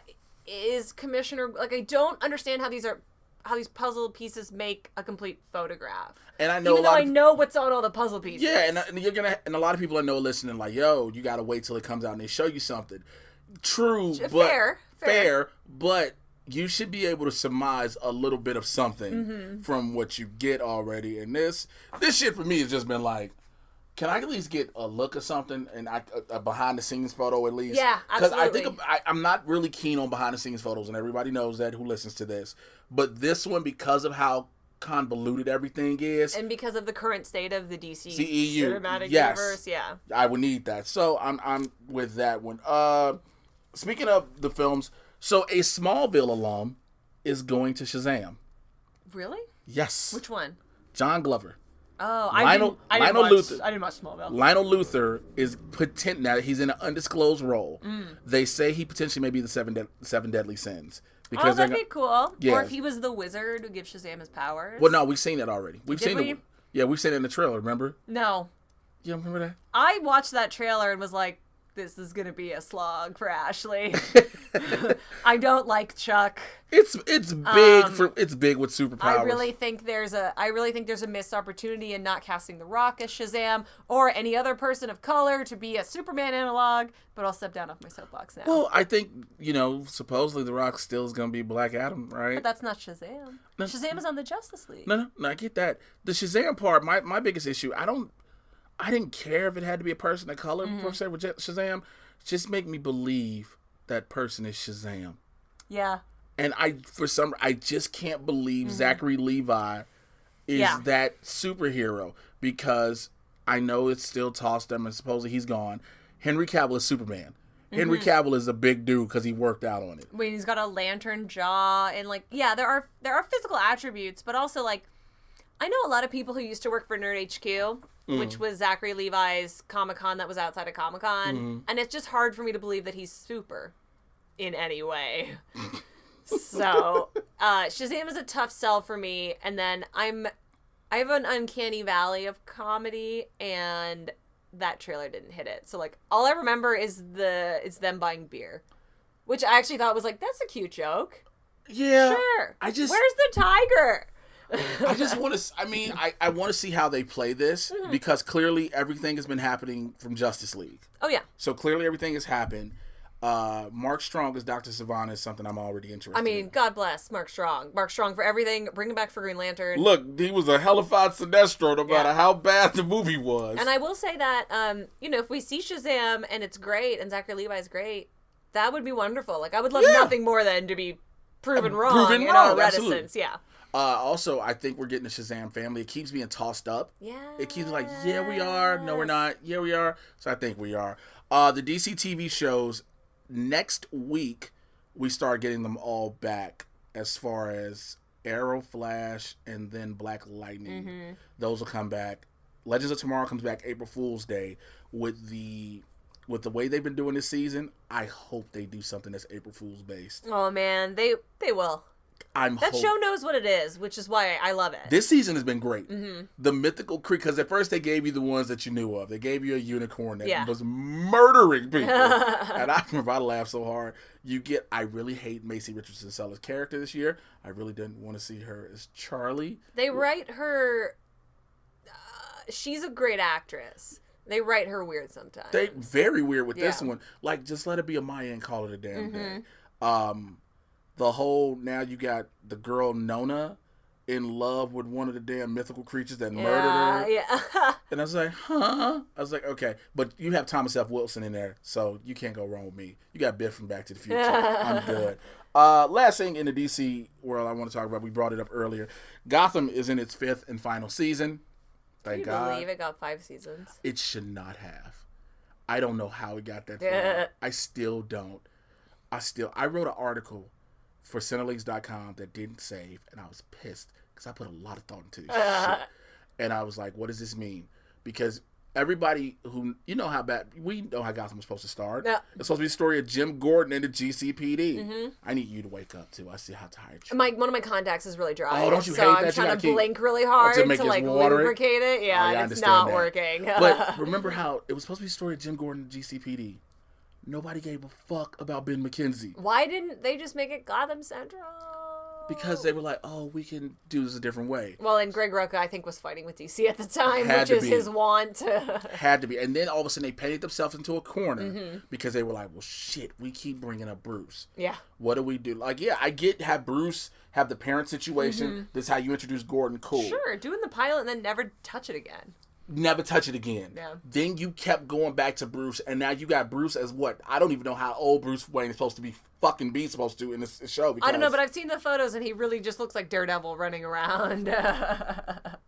is commissioner. Like, I don't understand how these puzzle pieces make a complete photograph. And I know even though I know what's on all the puzzle pieces. Yeah, and a lot of people I know listening like, yo, you gotta wait till it comes out and they show you something. True, but fair, but you should be able to surmise a little bit of something from what you get already. And this shit for me has just been like, can I at least get a look of something and a behind the scenes photo at least? Yeah, absolutely. Because I'm not really keen on behind the scenes photos, and everybody knows that who listens to this. But this one, because of how convoluted everything is, and because of the current state of the DC CEU cinematic universe, yeah, I would need that. So I'm with that one. Speaking of the films, so a Smallville alum is going to Shazam. Really? Yes. Which one? John Glover. Oh, I didn't watch Smallville. Lionel Luthor is now he's in an undisclosed role. They say he potentially may be the seven deadly sins. Because that'd be cool. Yeah. Or if he was the wizard who gives Shazam his powers. Well, no, we've seen that already. We've seen it in the trailer. Remember? No. You don't remember that? I watched that trailer and was like, this is gonna be a slog for Ashley. I don't like Chuck. It's big it's big with superpowers. I really think there's a missed opportunity in not casting The Rock as Shazam or any other person of color to be a Superman analog. But I'll step down off my soapbox now. Well, I think supposedly The Rock still is gonna be Black Adam, right? But that's not Shazam. No. Shazam is on the Justice League. No, I get that. The Shazam part, my biggest issue, I didn't care if it had to be a person of color per se with Shazam. Just make me believe that person is Shazam. Yeah. And I just can't believe Zachary Levi is that superhero, because I know it's still tossed him and supposedly he's gone. Henry Cavill is Superman. Henry Cavill is a big dude because he worked out on it. I mean, he's got a lantern jaw and there are physical attributes, but also I know a lot of people who used to work for Nerd HQ, which was Zachary Levi's Comic-Con that was outside of Comic-Con, and it's just hard for me to believe that he's super in any way. So, Shazam is a tough sell for me, and then I have an uncanny valley of comedy, and that trailer didn't hit it. So, all I remember is them buying beer, which I actually thought was that's a cute joke. Yeah. Sure. Where's the tiger? I just want to. I want to see how they play this because clearly everything has been happening from Justice League. Oh yeah. So clearly everything has happened. Mark Strong as Dr. Savannah is something I'm already interested in. God bless Mark Strong. Mark Strong for everything. Bring him back for Green Lantern. Look, he was a hellified Sinestro no matter how bad the movie was. And I will say that, if we see Shazam and it's great and Zachary Levi is great, that would be wonderful. I would love nothing more than to be proven wrong in our reticence. Absolutely. Yeah. Also, I think we're getting a Shazam family. It keeps being tossed up. Yeah. It keeps yeah, we are. No, we're not. Yeah, we are. So I think we are. The DC TV shows, next week, we start getting them all back as far as Arrow, Flash, and then Black Lightning. Those will come back. Legends of Tomorrow comes back April Fool's Day. With the way they've been doing this season, I hope they do something that's April Fool's based. Oh, man. They will. That show knows what it is, which is why I love it. This season has been great. The mythical creature, because at first they gave you the ones that you knew of. They gave you a unicorn that was murdering people. And I remember I laughed so hard. I really hate Macy Richardson Seller's character this year. I really didn't want to see her as Charlie. They write her... she's a great actress. They write her weird sometimes. They very weird with this one. Just let it be a Maya and call it a damn day. The whole, now you got the girl Nona in love with one of the damn mythical creatures that murdered her. Yeah. And I was like, huh? I was like, okay. But you have Thomas F. Wilson in there, so you can't go wrong with me. You got Biff from Back to the Future. I'm good. Last thing in the DC world I want to talk about, we brought it up earlier. Gotham is in its 5th and final season. Thank God. Can you believe it got 5 seasons? It should not have. I don't know how it got that far. I still don't. I wrote an article for Centerlinks.com that didn't save, and I was pissed because I put a lot of thought into this shit. And I was like, what does this mean? Because everybody who, you know how bad, we know how Gotham was supposed to start. Yeah. It's supposed to be the story of Jim Gordon and the GCPD. Mm-hmm. I need you to wake up, too. I see how tired you are. One of my contacts is really dry. Oh, don't you hate so that? I'm trying to blink really hard to like lubricate it. Yeah, and it's not working. But remember how it was supposed to be the story of Jim Gordon and the GCPD. Nobody gave a fuck about Ben McKenzie. Why didn't they just make it Gotham Central? Because they were like, oh, we can do this a different way. Well, and Greg Rucka, I think, was fighting with DC at the time, which is his want. Had to be. And then all of a sudden they painted themselves into a corner because they were like, well, shit, we keep bringing up Bruce. Yeah. What do we do? Like, yeah, I get have Bruce have the parent situation. This is how you introduce Gordon. Cool. Sure, doing the pilot and then never touch it again. Never touch it again. Yeah. Then you kept going back to Bruce, and now you got Bruce as what? I don't even know how old Bruce Wayne is supposed to be supposed to in this show. Because I don't know, but I've seen the photos, and he really just looks like Daredevil running around. I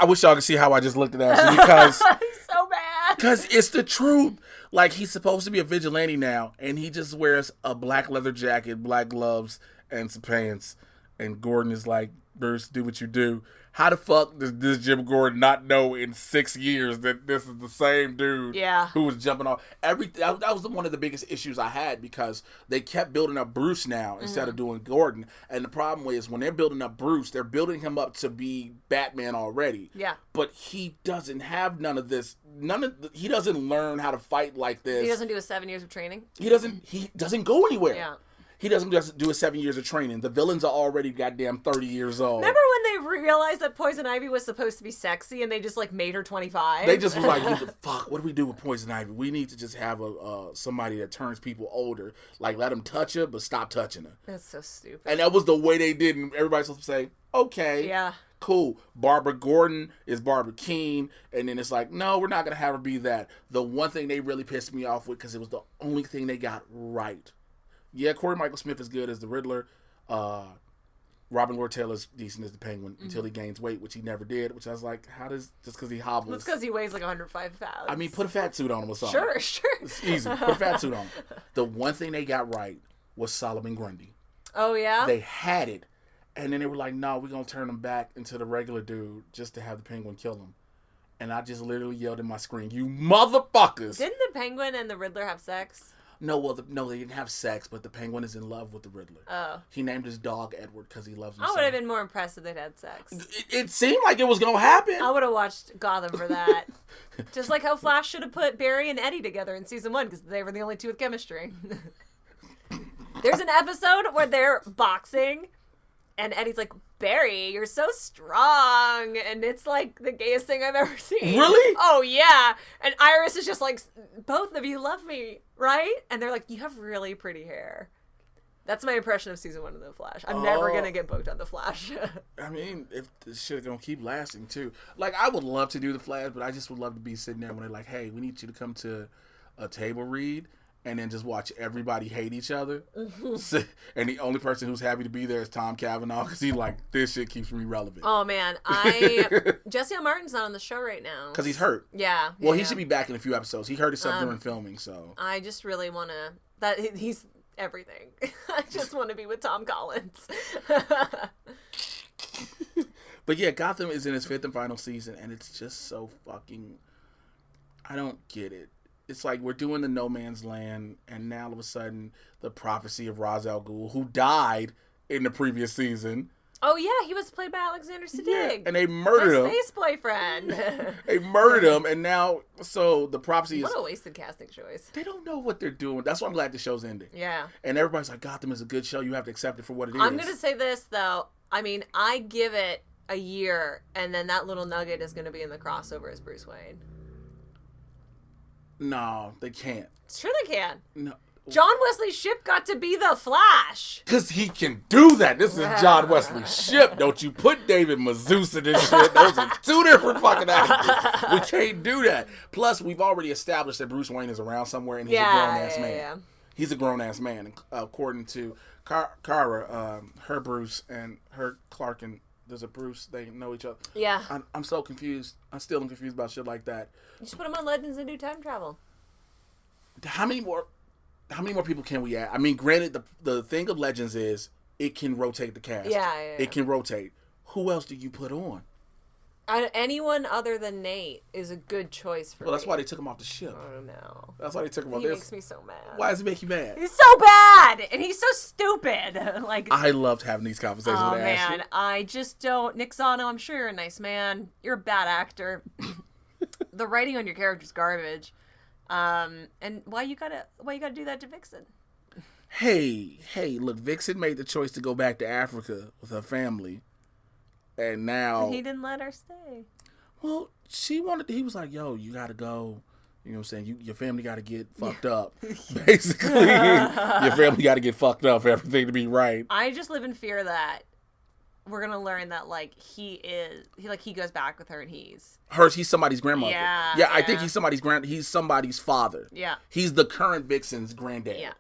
wish y'all could see how I just looked at Ashley because he's so bad. Because it's the truth. Like, he's supposed to be a vigilante now, and he just wears a black leather jacket, black gloves, and some pants. And Gordon is like, Bruce, do what you do. How the fuck does this Jim Gordon not know in 6 years that this is the same dude who was jumping off? That was one of the biggest issues I had because they kept building up Bruce now instead of doing Gordon. And the problem is when they're building up Bruce, they're building him up to be Batman already. Yeah. But he doesn't have none of this. He doesn't learn how to fight like this. He doesn't do his 7 years of training? He doesn't go anywhere. Yeah. He doesn't just do his 7 years of training. The villains are already goddamn 30 years old. Remember when they realized that Poison Ivy was supposed to be sexy and they just like made her 25? They just was like, fuck, what do we do with Poison Ivy? We need to just have somebody that turns people older. Like, let them touch her, but stop touching her. That's so stupid. And that was the way they did. And everybody's supposed to say, okay. Yeah. Cool. Barbara Gordon is Barbara Keene. And then it's like, no, we're not going to have her be that. The one thing they really pissed me off with, because it was the only thing they got right. Yeah, Corey Michael Smith is good as the Riddler. Robin Lord Taylor's decent as the Penguin until he gains weight, which he never did. Which I was like, just because he hobbles? It's because he weighs like 105 pounds. I mean, put a fat suit on him or something. Sure. It's easy. Put a fat suit on him. The one thing they got right was Solomon Grundy. Oh, yeah? They had it. And then they were like, no, we're going to turn him back into the regular dude just to have the Penguin kill him. And I just literally yelled in my screen, you motherfuckers! Didn't the Penguin and the Riddler have sex? No, they didn't have sex, but the Penguin is in love with the Riddler. Oh. He named his dog Edward because he loves him. I would have been more impressed if they'd had sex. It seemed like it was going to happen. I would have watched Gotham for that. Just like how Flash should have put Barry and Eddie together in season 1 because they were the only two with chemistry. There's an episode where they're boxing and Eddie's like, Barry, you're so strong. And it's like the gayest thing I've ever seen. Really? Oh, yeah. And Iris is just like, both of you love me, right? And they're like, you have really pretty hair. That's my impression of season 1 of The Flash. I'm never going to get booked on The Flash. I mean, if this shit is going to keep lasting, too. Like, I would love to do The Flash, but I just would love to be sitting there when they're like, hey, we need you to come to a table read. And then just watch everybody hate each other. And the only person who's happy to be there is Tom Cavanaugh because he's like, this shit keeps me relevant. Oh, man. Jesse L. Martin's not on the show right now. Because he's hurt. Yeah. Well, he should be back in a few episodes. He hurt himself during filming, so. I just really want to... He's everything. I just want to be with Tom Collins. But yeah, Gotham is in its 5th and final season, and it's just so fucking... I don't get it. It's like we're doing the No Man's Land, and now all of a sudden, the prophecy of Ra's al Ghul, who died in the previous season. Oh, yeah, he was played by Alexander Siddig. Yeah, and they murdered him. Space boyfriend. They murdered him, and now, so the prophecy is... What a wasted casting choice. They don't know what they're doing. That's why I'm glad the show's ending. Yeah. And everybody's like, Gotham is a good show. You have to accept it for what it is. I'm going to say this, though. I mean, I give it a year, and then that little nugget is going to be in the crossover as Bruce Wayne. No, they can't. Sure they can. No. John Wesley Shipp got to be the Flash. Because he can do that. This is John Wesley Shipp. Don't you put David Mazouz in this shit. Those are two different fucking actors. We can't do that. Plus, we've already established that Bruce Wayne is around somewhere and he's a grown-ass man. Yeah. He's a grown-ass man. According to Kara, her Bruce and her Clark and there's a Bruce. They know each other. Yeah. I'm so confused. I'm still confused about shit like that. You should put him on Legends and do time travel. How many more people can we add? I mean, granted, the thing of Legends is it can rotate the cast. Yeah. It can rotate. Who else do you put on? Anyone other than Nate is a good choice for me. Well, that's why they took him off the ship. I don't know. That's why they took him off. He makes me so mad. Why does it make you mad? He's so bad, and he's so stupid. Like, I loved having these conversations with Ashley. Man, I just don't. Nick Zano, I'm sure you're a nice man. You're a bad actor. The writing on your character's garbage. And why you gotta do that to Vixen? Hey, look, Vixen made the choice to go back to Africa with her family. And now... He didn't let her stay. Well, he was like, yo, you gotta go. You know what I'm saying? Your family gotta get fucked up. Basically, your family gotta get fucked up for everything to be right. I just live in fear that we're gonna learn that, like, he goes back with her and he's somebody's grandmother. Yeah, I think he's somebody's father. Yeah. He's the current Vixen's granddad. Yeah.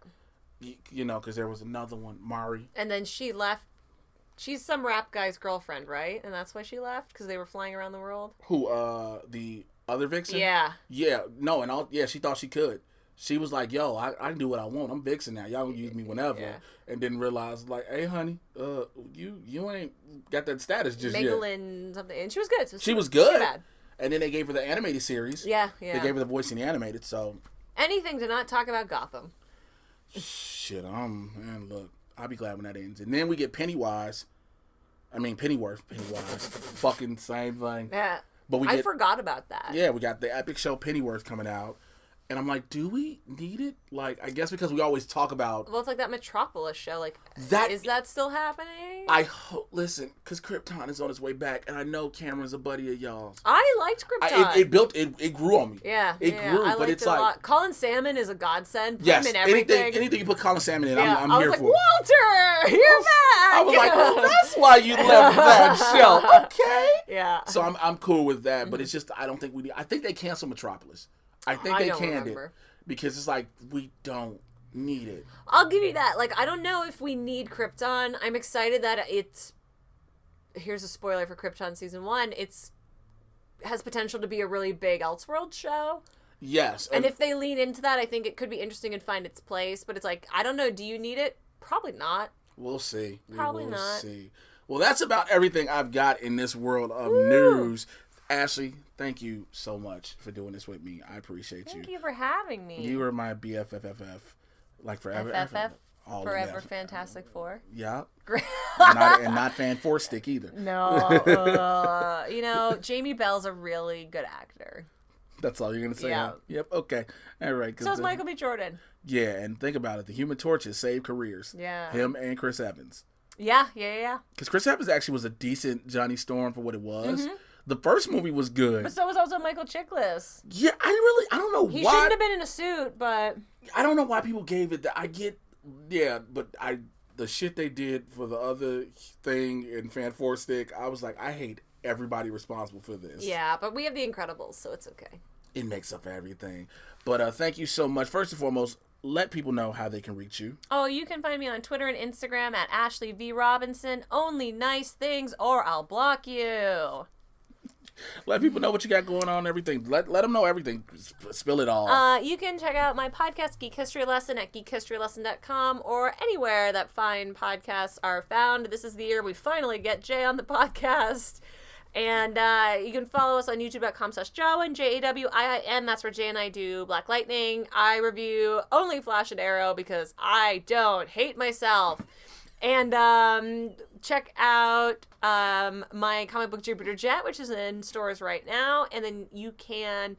You know, because there was another one, Mari. And then she left. She's some rap guy's girlfriend, right? And that's why she left? Because they were flying around the world? Who, the other Vixen? Yeah. Yeah, no, she thought she could. She was like, yo, I can do what I want. I'm Vixen now. Y'all can use me whenever. Yeah. And didn't realize, like, hey, honey, you ain't got that status just yet. Something. And she was good. So she was good. Bad. And then they gave her the animated series. Yeah. They gave her the voice in the animated, so. Anything to not talk about Gotham. Shit, man, look, I'll be glad when that ends. And then we get Pennyworth. Fucking same thing. Yeah. But I forgot about that. Yeah, we got the epic show Pennyworth coming out. And I'm like, do we need it? Like, I guess because we always talk about... Well, it's like that Metropolis show. Like, is that still happening? I hope... Listen, because Krypton is on its way back, and I know Cameron's a buddy of y'all's. I liked Krypton. It grew on me. Yeah. It grew, but it's it like... A lot. Colin Salmon is a godsend. Put yes, him in everything. Anything you put Colin Salmon in, I'm here for. Walter, you're back! I was like, oh, that's why you left that show. Okay. Yeah. So I'm cool with that, but it's just, I don't think we need... I think they canceled Metropolis. I think they canned it. Because it's like, we don't need it. I'll give you that. Like, I don't know if we need Krypton. I'm excited that here's a spoiler for Krypton Season 1. Has potential to be a really big Elseworlds show. Yes. And if they lean into that, I think it could be interesting and find its place. But it's like, I don't know. Do you need it? Probably not. We'll see. Probably we'll not. See. Well, that's about everything I've got in this world of news. Ashley, thank you so much for doing this with me. I appreciate you. Thank you for having me. You were my BFFFF, like forever. FFF, forever Fantastic Four. Yeah. Great. not Fan Four Stick either. No. Jamie Bell's a really good actor. That's all you're going to say? Yeah. Huh? Yep. Okay. All right. So is Michael B. Jordan. Yeah, and think about it. The Human Torch has saved careers. Yeah. Him and Chris Evans. Yeah. Because Chris Evans actually was a decent Johnny Storm for what it was. Mm-hmm. The first movie was good. But so was also Michael Chiklis. Yeah, I don't know why. He shouldn't have been in a suit, but... I don't know why people gave it that. The shit they did for the other thing in Fan 4 Stick, I was like, I hate everybody responsible for this. Yeah, but we have The Incredibles, so it's okay. It makes up for everything. But thank you so much. First and foremost, let people know how they can reach you. Oh, you can find me on Twitter and Instagram at Ashley V. Robinson. Only nice things or I'll block you. Let people know what you got going on and everything. Let them know everything. Spill it all. You can check out my podcast, Geek History Lesson, at geekhistorylesson.com or anywhere that fine podcasts are found. This is the year we finally get Jay on the podcast. And you can follow us on youtube.com/Jawin, Jawin. That's where Jay and I do Black Lightning. I review only Flash and Arrow because I don't hate myself. And check out my comic book Jupiter Jet, which is in stores right now. And then you can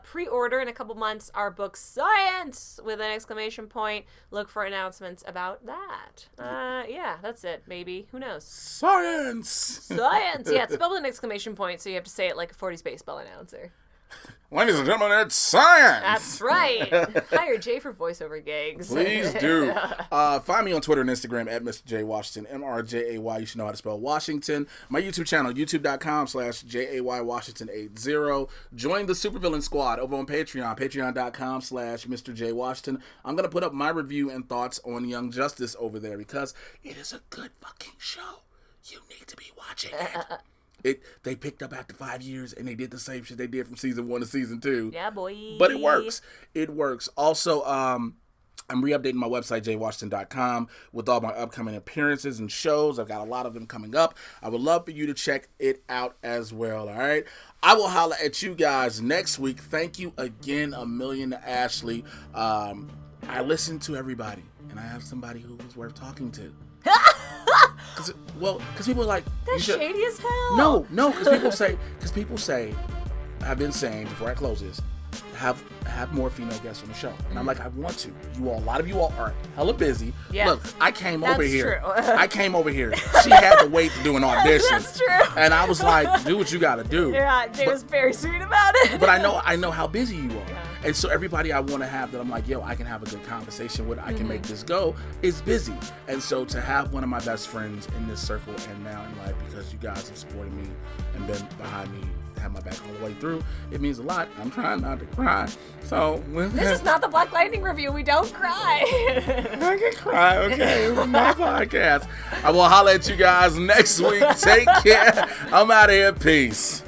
pre-order in a couple months our book Science with an exclamation point. Look for announcements about that. Yeah, that's it. Maybe. Who knows? Science! Yeah, it's spelled with an exclamation point, so you have to say it like a 40 space spell announcer. Ladies and gentlemen, it's Science! That's right. Hire Jay for voiceover gigs. Please do. Find me on Twitter and Instagram at Mr. J Washington, MRJAY. You should know how to spell Washington. My YouTube channel, youtube.com/JAYWashington80. Join the Supervillain Squad over on Patreon, patreon.com/Mr. J Washington. I'm going to put up my review and thoughts on Young Justice over there because it is a good fucking show. You need to be watching it. They picked up after 5 years and they did the same shit they did from season 1 to season 2. Yeah, boy. But it works. Also, I'm re-updating my website, jwashington.com, with all my upcoming appearances and shows. I've got a lot of them coming up. I would love for you to check it out as well, all right? I will holler at you guys next week. Thank you again a million to Ashley. I listen to everybody, and I have somebody who was worth talking to. Because people are like... That's shady as hell. No, because people say, I've been saying, before I close this, have more female guests on the show. And I'm like, I want to. A lot of you all are hella busy. Yes. Look, I came over here. True. I came over here. She had to wait to do an audition. That's true. And I was like, do what you got to do. Yeah, Jay was very sweet about it. But I know how busy you are. Yeah. And so everybody I want to have that I'm like, yo, I can have a good conversation with, I can make this go, is busy. And so to have one of my best friends in this circle and now in life, because you guys have supported me and been behind me, have my back all the way through, it means a lot. I'm trying not to cry. So this is not the Black Lightning review. We don't cry. I can cry, okay? It's my podcast. I will holler at you guys next week. Take care. I'm out of here. Peace.